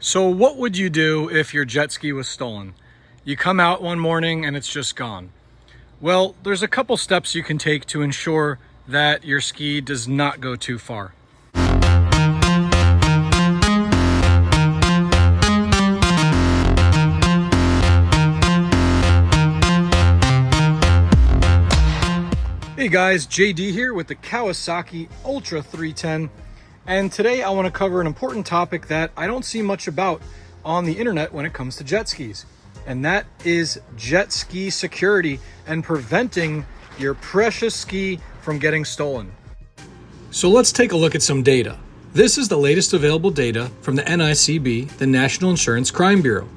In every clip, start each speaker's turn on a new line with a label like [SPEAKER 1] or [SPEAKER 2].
[SPEAKER 1] So what would you do if your jet ski was stolen? You come out one morning and it's just gone. Well, there's a couple steps you can take to ensure that your ski does not go too far. Hey guys, JD here with the Kawasaki Ultra 310. And today I want to cover an important topic that I don't see much about on the internet when it comes to jet skis. And that is jet ski security and preventing your precious ski from getting stolen. So let's take a look at some data. This is the latest available data from the NICB, the National Insurance Crime Bureau.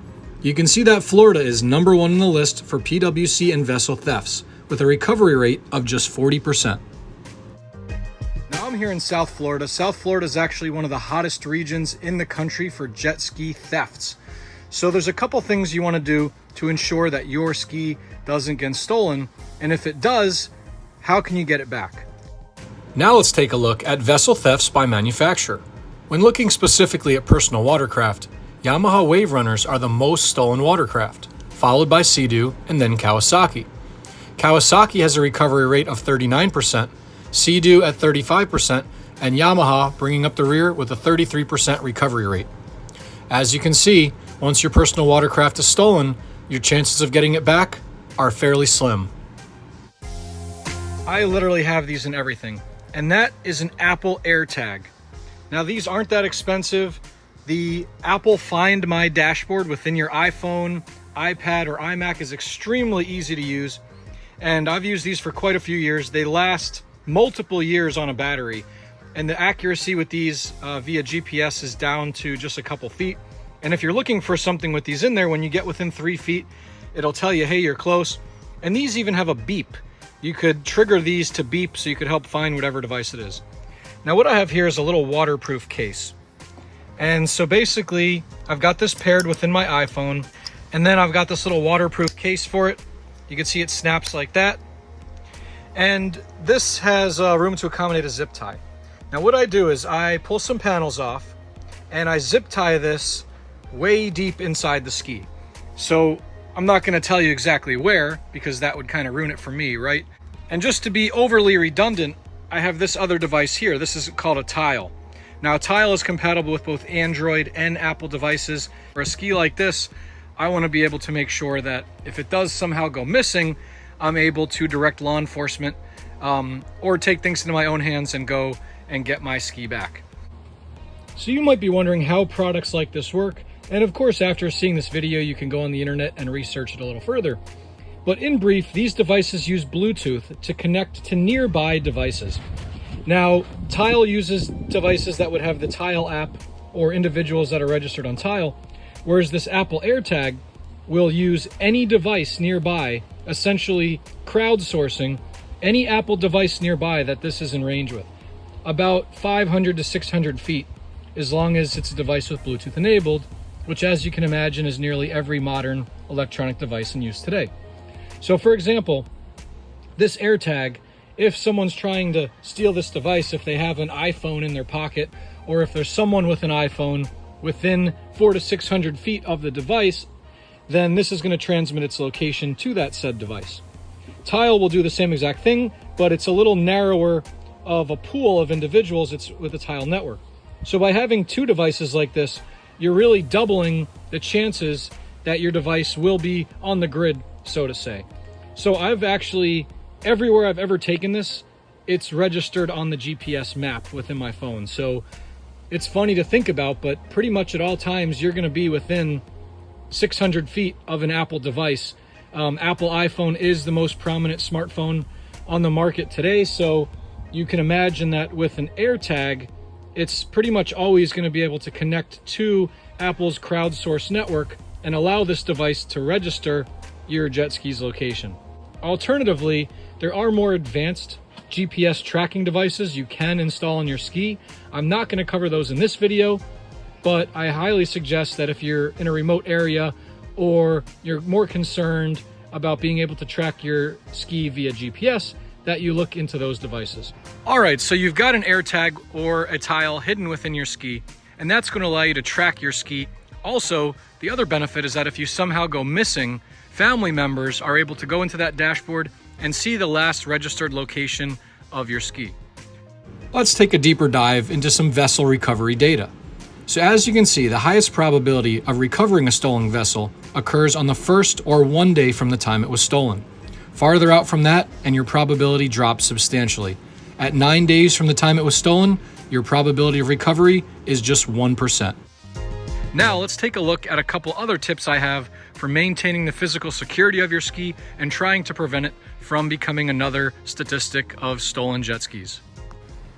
[SPEAKER 1] You can see that Florida is number one on the list for PWC and vessel thefts, with a recovery rate of just 40%. Now I'm here in South Florida. South Florida is actually one of the hottest regions in the country for jet ski thefts. So there's a couple things you want to do to ensure that your ski doesn't get stolen, and if it does, how can you get it back? Now let's take a look at vessel thefts by manufacturer. When looking specifically at personal watercraft, Yamaha Wave Runners are the most stolen watercraft, followed by Sea-Doo and then Kawasaki. Kawasaki has a recovery rate of 39%, Sea-Doo at 35%, and Yamaha bringing up the rear with a 33% recovery rate. As you can see, once your personal watercraft is stolen, your chances of getting it back are fairly slim. I literally have these in everything, and that is an Apple AirTag. Now these aren't that expensive. The Apple Find My dashboard within your iPhone, iPad, or iMac is extremely easy to use. And I've used these for quite a few years. They last multiple years on a battery. And the accuracy with these via GPS is down to just a couple feet. And if you're looking for something with these in there, when you get within 3 feet, it'll tell you, hey, you're close. And these even have a beep. You could trigger these to beep so you could help find whatever device it is. Now what I have here is a little waterproof case. And so basically, I've got this paired within my iPhone, and then I've got this little waterproof case for it. You can see it snaps like that. And this has room to accommodate a zip tie. Now what I do is I pull some panels off and I zip tie this way deep inside the ski. So I'm not going to tell you exactly where, because that would kind of ruin it for me, right? And just to be overly redundant, I have this other device here. This is called a tile. Now a tile is compatible with both Android and Apple devices. For a ski like this, I want to be able to make sure that if it does somehow go missing, I'm able to direct law enforcement or take things into my own hands and go and get my ski back. So you might be wondering how products like this work. And of course, after seeing this video, you can go on the internet and research it a little further. But in brief, these devices use Bluetooth to connect to nearby devices. Now, Tile uses devices that would have the Tile app or individuals that are registered on Tile, whereas this Apple AirTag will use any device nearby, essentially crowdsourcing any Apple device nearby that this is in range with, about 500 to 600 feet, as long as it's a device with Bluetooth enabled, which, as you can imagine, is nearly every modern electronic device in use today. So for example, this AirTag, if someone's trying to steal this device, if they have an iPhone in their pocket, or if there's someone with an iPhone within 400 to 600 feet of the device, then this is going to transmit its location to that said device. Tile will do the same exact thing, but it's a little narrower of a pool of individuals. It's with a Tile network. So by having two devices like this, you're really doubling the chances that your device will be on the grid, so to say. So I've actually, everywhere I've ever taken this, it's registered on the GPS map within my phone. So it's funny to think about, but pretty much at all times, you're going to be within 600 feet of an Apple device. Apple iPhone is the most prominent smartphone on the market today. So you can imagine that with an AirTag, it's pretty much always going to be able to connect to Apple's crowdsourced network and allow this device to register your jet ski's location. Alternatively, there are more advanced GPS tracking devices you can install on your ski. I'm not going to cover those in this video, but I highly suggest that if you're in a remote area or you're more concerned about being able to track your ski via GPS, that you look into those devices. All right, so you've got an AirTag or a Tile hidden within your ski, and that's going to allow you to track your ski Also, the other benefit is that if you somehow go missing, family members are able to go into that dashboard and see the last registered location of your ski. Let's take a deeper dive into some vessel recovery data. So as you can see, the highest probability of recovering a stolen vessel occurs on the first or 1 day from the time it was stolen. Farther out from that, and your probability drops substantially. At 9 days from the time it was stolen, your probability of recovery is just 1%. Now let's take a look at a couple other tips I have for maintaining the physical security of your ski and trying to prevent it from becoming another statistic of stolen jet skis.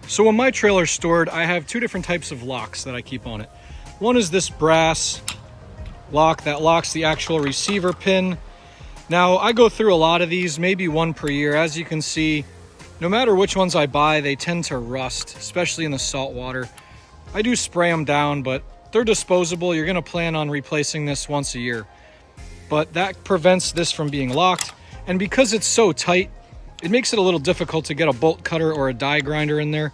[SPEAKER 1] So when my trailer's stored, I have two different types of locks that I keep on it. One is this brass lock that locks the actual receiver pin. Now I go through a lot of these, maybe one per year. As you can see, no matter which ones I buy, they tend to rust, especially in the salt water. I do spray them down, but they're disposable. You're gonna plan on replacing this once a year. But that prevents this from being locked. And because it's so tight, it makes it a little difficult to get a bolt cutter or a die grinder in there.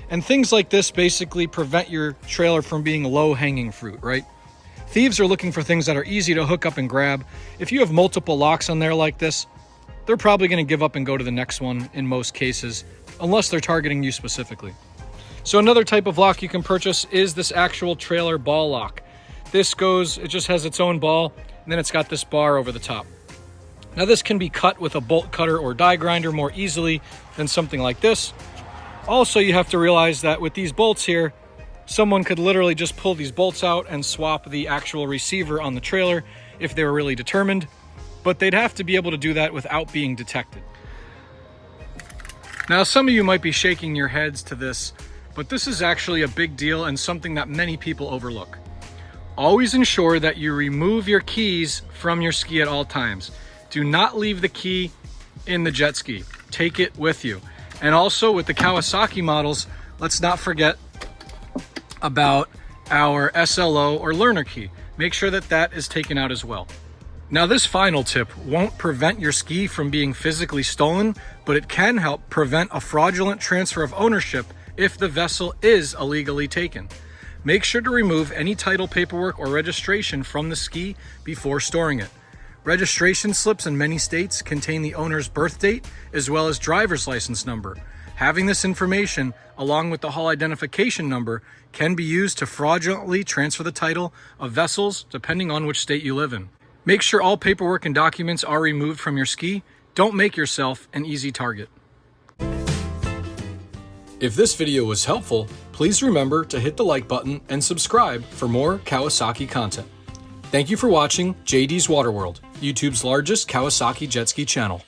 [SPEAKER 1] And things like this basically prevent your trailer from being low-hanging fruit, right? Thieves are looking for things that are easy to hook up and grab. If you have multiple locks on there like this, they're probably going to give up and go to the next one in most cases, unless they're targeting you specifically. So another type of lock you can purchase is this actual trailer ball lock. This goes, it just has its own ball, and then it's got this bar over the top. Now this can be cut with a bolt cutter or die grinder more easily than something like this. Also, you have to realize that with these bolts here, someone could literally just pull these bolts out and swap the actual receiver on the trailer if they were really determined, but they'd have to be able to do that without being detected. Now, some of you might be shaking your heads to this, but this is actually a big deal and something that many people overlook. Always ensure that you remove your keys from your ski at all times. Do not leave the key in the jet ski. Take it with you. And also with the Kawasaki models, let's not forget about our SLO or learner key. Make sure that that is taken out as well. Now this final tip won't prevent your ski from being physically stolen, but it can help prevent a fraudulent transfer of ownership if the vessel is illegally taken. Make sure to remove any title paperwork or registration from the ski before storing it. Registration slips in many states contain the owner's birth date as well as driver's license number. Having this information, along with the hull identification number, can be used to fraudulently transfer the title of vessels depending on which state you live in. Make sure all paperwork and documents are removed from your ski. Don't make yourself an easy target. If this video was helpful, please remember to hit the like button and subscribe for more Kawasaki content. Thank you for watching JD's Water World, YouTube's largest Kawasaki jet ski channel.